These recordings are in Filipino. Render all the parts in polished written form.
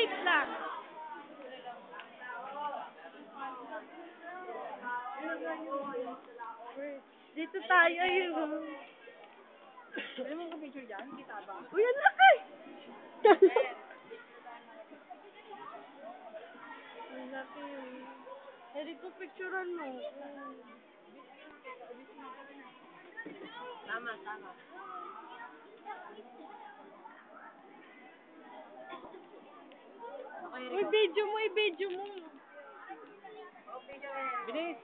wait lang. Dito tayo yun. Alam mo ka picture dyan? Kita ba? Uy, ang laki! Ang laki yun. Hindi ko picturean mo. Tama, tama. Uy, video mo, i-video mo. Bilis!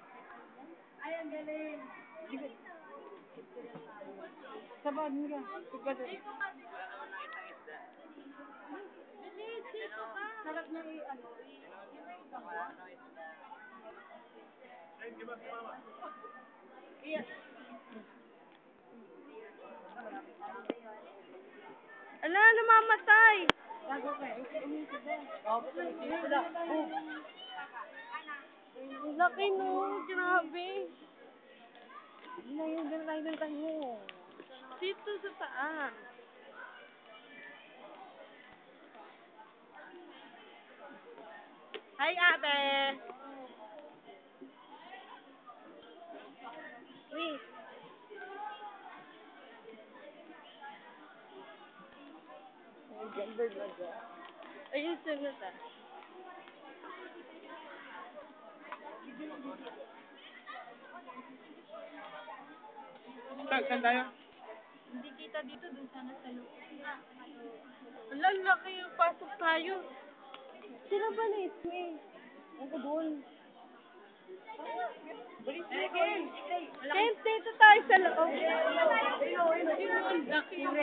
Ay, ang galing. Sabad mo ka. Sabad. Bilis, dito ka. Sarap niya i-ano. Ala, namamatay. Bago ka eh. Sila. Ang laki no, grabe. Yun lang tayo. Dito sa taas. Hi, ate. Wait. Ganda na dyan. Ayun, sunod ah. Saan tayo? Hindi kita dito, dun sana sa loob. Ala, laki yung pasok tayo. Sila ba na ismi? Ako doon. James, dito tayo sa loob. Sino ang laki yung